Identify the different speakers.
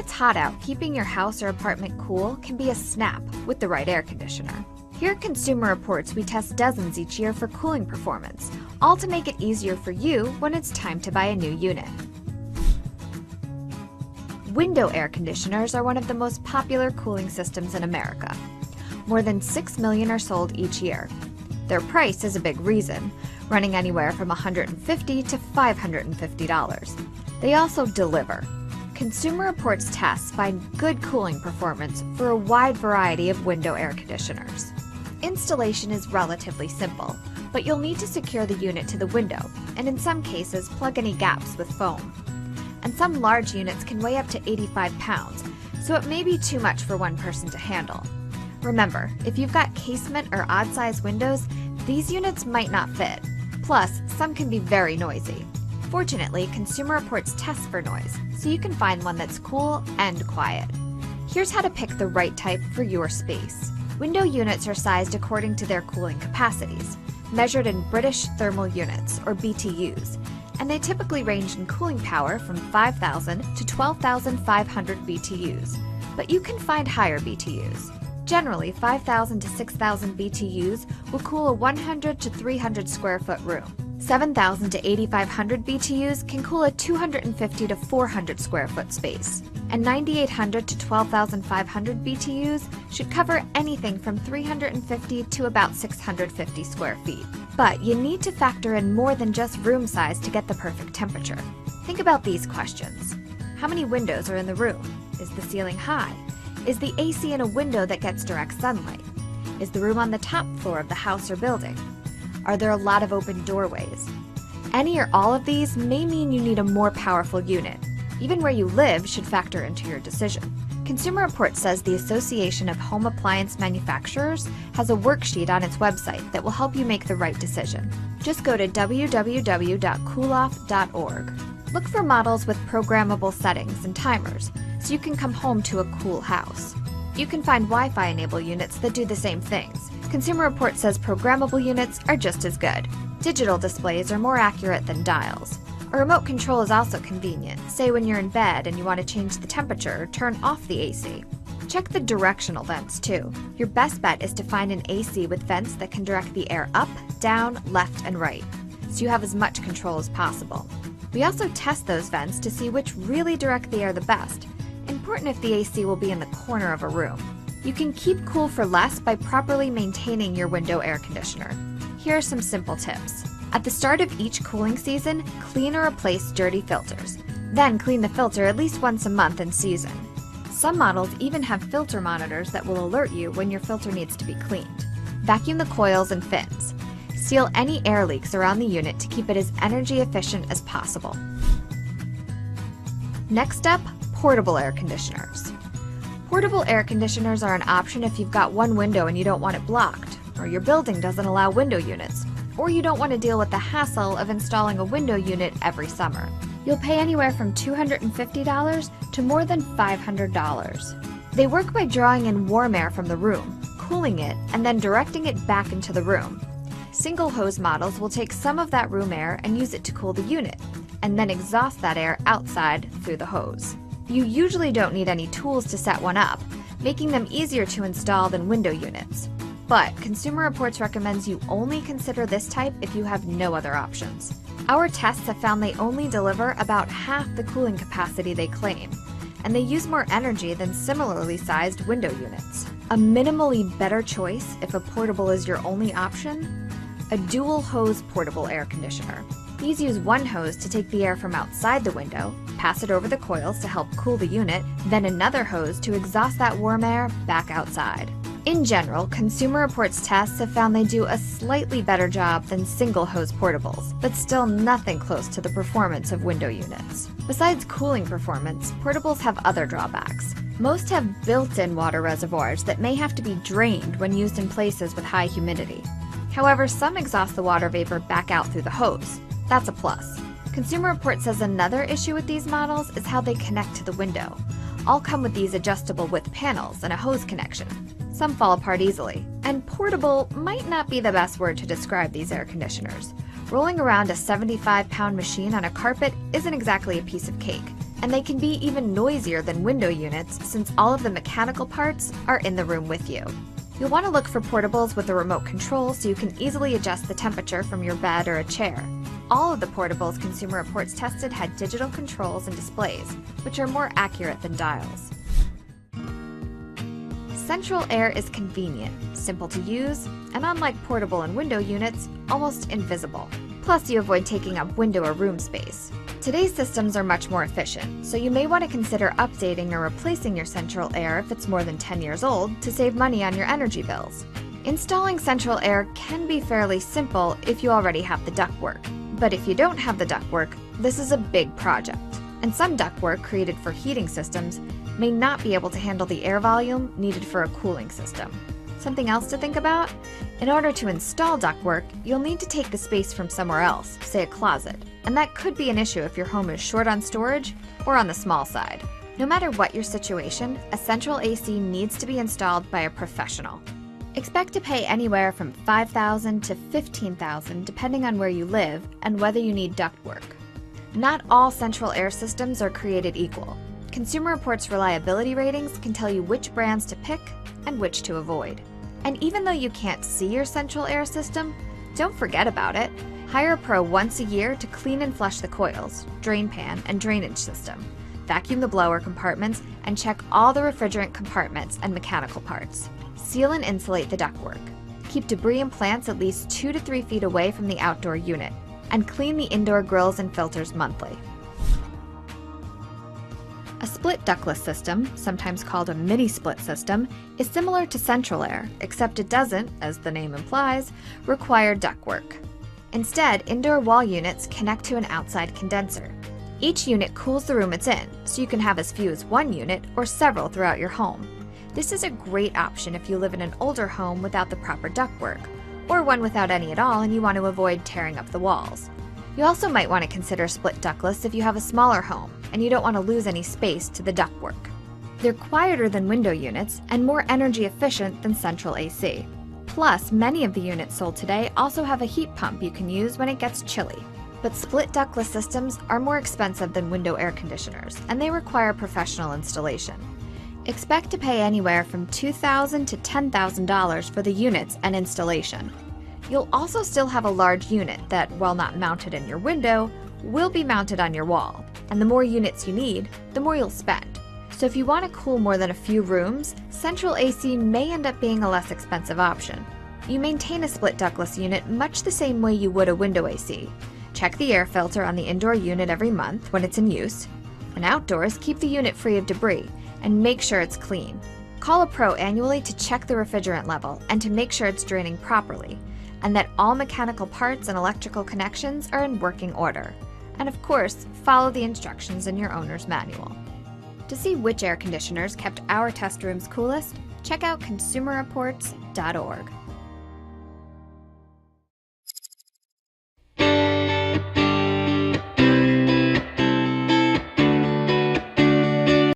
Speaker 1: it's hot out, keeping your house or apartment cool can be a snap with the right air conditioner. Here at Consumer Reports, we test dozens each year for cooling performance, all to make it easier for you when it's time to buy a new unit. Window air conditioners are one of the most popular cooling systems in America. More than 6 million are sold each year. Their price is a big reason, running anywhere from $150 to $550. They also deliver. Consumer Reports tests find good cooling performance for a wide variety of window air conditioners. Installation is relatively simple, but you'll need to secure the unit to the window, and in some cases plug any gaps with foam. And some large units can weigh up to 85 pounds, so it may be too much for one person to handle. Remember, if you've got casement or odd-sized windows, these units might not fit. Plus, some can be very noisy. Fortunately, Consumer Reports tests for noise, so you can find one that's cool and quiet. Here's how to pick the right type for your space. Window units are sized according to their cooling capacities, measured in British thermal units, or BTUs, and they typically range in cooling power from 5,000 to 12,500 BTUs, but you can find higher BTUs. Generally, 5,000 to 6,000 BTUs will cool a 100 to 300 square foot room. 7,000 to 8,500 BTUs can cool a 250 to 400 square foot space, and 9,800 to 12,500 BTUs should cover anything from 350 to about 650 square feet. But you need to factor in more than just room size to get the perfect temperature. Think about these questions. How many windows are in the room? Is the ceiling high? Is the AC in a window that gets direct sunlight? Is the room on the top floor of the house or building? Are there a lot of open doorways? Any or all of these may mean you need a more powerful unit. Even where you live should factor into your decision. Consumer Reports says the Association of Home Appliance Manufacturers has a worksheet on its website that will help you make the right decision. Just go to www.cooloff.org. Look for models with programmable settings and timers so you can come home to a cool house. You can find Wi-Fi enabled units that do the same things. Consumer Reports says programmable units are just as good. Digital displays are more accurate than dials. A remote control is also convenient, say when you're in bed and you want to change the temperature or turn off the AC. Check the directional vents too. Your best bet is to find an AC with vents that can direct the air up, down, left, and right, so you have as much control as possible. We also test those vents to see which really direct the air the best. Important if the AC will be in the corner of a room. You can keep cool for less by properly maintaining your window air conditioner. Here are some simple tips. At the start of each cooling season, clean or replace dirty filters. Then clean the filter at least once a month in season. Some models even have filter monitors that will alert you when your filter needs to be cleaned. Vacuum the coils and fins. Seal any air leaks around the unit to keep it as energy efficient as possible. Next up, portable air conditioners. Portable air conditioners are an option if you've got one window and you don't want it blocked, or your building doesn't allow window units, or you don't want to deal with the hassle of installing a window unit every summer. You'll pay anywhere from $250 to more than $500. They work by drawing in warm air from the room, cooling it, and then directing it back into the room. Single hose models will take some of that room air and use it to cool the unit, and then exhaust that air outside through the hose. You usually don't need any tools to set one up, making them easier to install than window units. But Consumer Reports recommends you only consider this type if you have no other options. Our tests have found they only deliver about half the cooling capacity they claim, and they use more energy than similarly sized window units. A minimally better choice if a portable is your only option? A dual hose portable air conditioner. These use one hose to take the air from outside the window, pass it over the coils to help cool the unit, then another hose to exhaust that warm air back outside. In general, Consumer Reports tests have found they do a slightly better job than single hose portables, but still nothing close to the performance of window units. Besides cooling performance, portables have other drawbacks. Most have built-in water reservoirs that may have to be drained when used in places with high humidity. However, some exhaust the water vapor back out through the hose. That's a plus. Consumer Reports says another issue with these models is how they connect to the window. All come with these adjustable width panels and a hose connection. Some fall apart easily. And portable might not be the best word to describe these air conditioners. Rolling around a 75-pound machine on a carpet isn't exactly a piece of cake. And they can be even noisier than window units since all of the mechanical parts are in the room with you. You'll want to look for portables with a remote control so you can easily adjust the temperature from your bed or a chair. All of the portables Consumer Reports tested had digital controls and displays, which are more accurate than dials. Central air is convenient, simple to use, and unlike portable and window units, almost invisible. Plus, you avoid taking up window or room space. Today's systems are much more efficient, so you may want to consider updating or replacing your central air if it's more than 10 years old to save money on your energy bills. Installing central air can be fairly simple if you already have the ductwork. But if you don't have the ductwork, this is a big project. And some ductwork created for heating systems may not be able to handle the air volume needed for a cooling system. Something else to think about? In order to install ductwork, you'll need to take the space from somewhere else, say a closet. And that could be an issue if your home is short on storage or on the small side. No matter what your situation, a central AC needs to be installed by a professional. Expect to pay anywhere from $5,000 to $15,000 depending on where you live and whether you need ductwork. Not all central air systems are created equal. Consumer Reports reliability ratings can tell you which brands to pick and which to avoid. And even though you can't see your central air system, don't forget about it. Hire a pro once a year to clean and flush the coils, drain pan, and drainage system. Vacuum the blower compartments and check all the refrigerant compartments and mechanical parts. Seal and insulate the ductwork. Keep debris and plants at least 2 to 3 feet away from the outdoor unit, and clean the indoor grills and filters monthly. A split ductless system, sometimes called a mini-split system, is similar to central air, except it doesn't, as the name implies, require ductwork. Instead, indoor wall units connect to an outside condenser. Each unit cools the room it's in, so you can have as few as one unit or several throughout your home. This is a great option if you live in an older home without the proper ductwork, or one without any at all and you want to avoid tearing up the walls. You also might want to consider split ductless if you have a smaller home and you don't want to lose any space to the ductwork. They're quieter than window units and more energy efficient than central AC. Plus, many of the units sold today also have a heat pump you can use when it gets chilly. But split ductless systems are more expensive than window air conditioners, and they require professional installation. Expect to pay anywhere from $2,000 to $10,000 for the units and installation. You'll also still have a large unit that, while not mounted in your window, will be mounted on your wall. And the more units you need, the more you'll spend. So if you want to cool more than a few rooms, central AC may end up being a less expensive option. You maintain a split ductless unit much the same way you would a window AC. Check the air filter on the indoor unit every month when it's in use. And outdoors, keep the unit free of debris and make sure it's clean. Call a pro annually to check the refrigerant level and to make sure it's draining properly, and that all mechanical parts and electrical connections are in working order. And of course, follow the instructions in your owner's manual. To see which air conditioners kept our test rooms coolest, check out consumerreports.org.